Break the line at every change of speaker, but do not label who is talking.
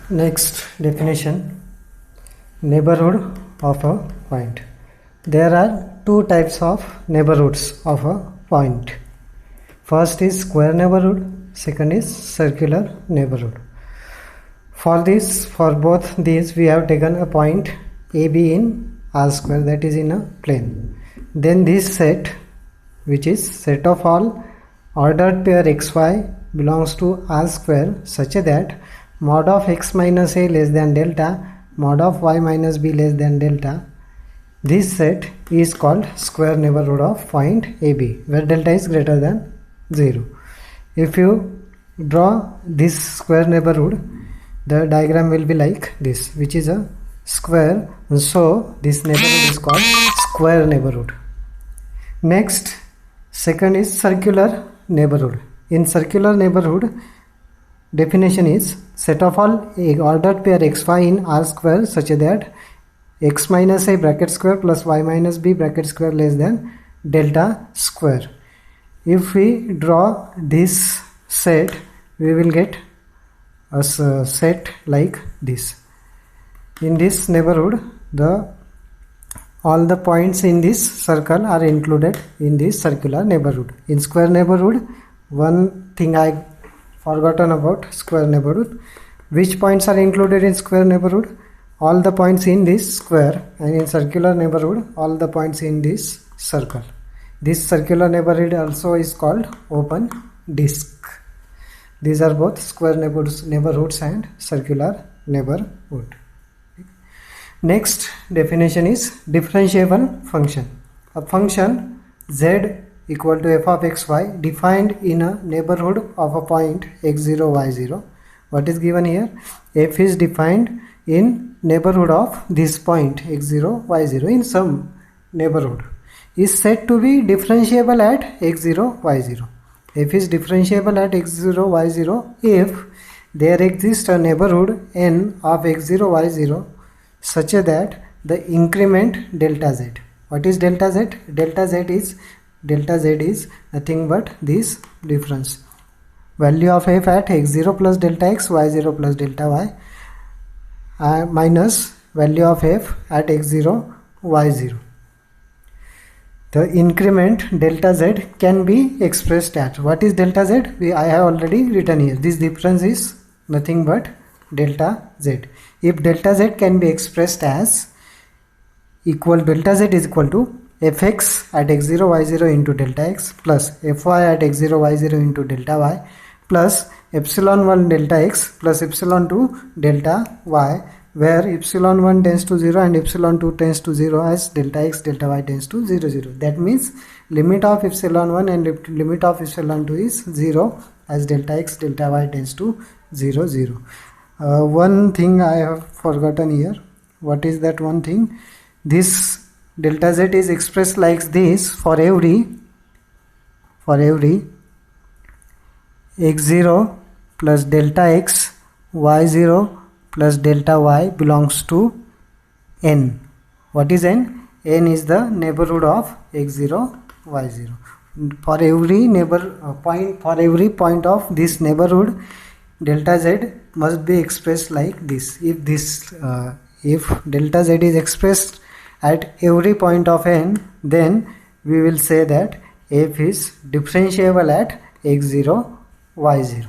Next definition, neighborhood of a point. There are two types of neighborhoods of a point. First is square neighborhood, second is circular neighborhood. For both these we have taken a point AB in R square, that is in a plane. Then this set, which is set of all ordered pair xy belongs to R square such that mod of x minus a less than delta, mod of y minus b less than delta. This set is called square neighborhood of point AB, where delta is greater than 0. If you draw this square neighborhood, the diagram will be like this, which is a square. So this neighborhood is called square neighborhood. Next, second is circular neighborhood. In circular neighborhood, definition is set of all ordered pair xy in R square such that x minus a bracket square plus y minus b bracket square less than delta square. If we draw this set, we will get a set like this. In this neighborhood, all the points in this circle are included in this circular neighborhood. In square neighborhood, one thing I forgotten about square neighborhood. Which points are included in square neighborhood? All the points in this square, and in circular neighborhood, all the points in this circle. This circular neighborhood also is called open disk. These are both square neighborhoods and circular neighborhood. Next definition is differentiable function. A function z equal to f of xy defined in a neighborhood of a point x0, y0. What is given here? F is defined in neighborhood of this point x0, y0 in some neighborhood, is said to be differentiable at x0, y0. F is differentiable at x0, y0 if there exists a neighborhood n of x0, y0 such that the increment delta z. What is delta z? Delta z is nothing but this difference. Value of f at x0 plus delta x, y0 plus delta y minus value of f at x0, y0. The increment delta z can be expressed at, what is delta z? I have already written here. This difference is nothing but delta z. If delta z can be expressed as delta z is equal to fx at x0, y0 into delta x plus fy at x0, y0 into delta y plus epsilon 1 delta x plus epsilon 2 delta y, where epsilon 1 tends to 0 and epsilon 2 tends to 0 as delta x delta y tends to 0 0. That means limit of epsilon 1 and limit of epsilon 2 is 0 as delta x delta y tends to 0 0. One thing I have forgotten here. What is that one thing? This delta z is expressed like this for every x0 plus delta x, y0 plus delta y belongs to n. What is n? N is the neighborhood of x0, y0. For every point of this neighborhood, delta z must be expressed like this. If delta z is expressed at every point of n, then we will say that f is differentiable at x0, y0.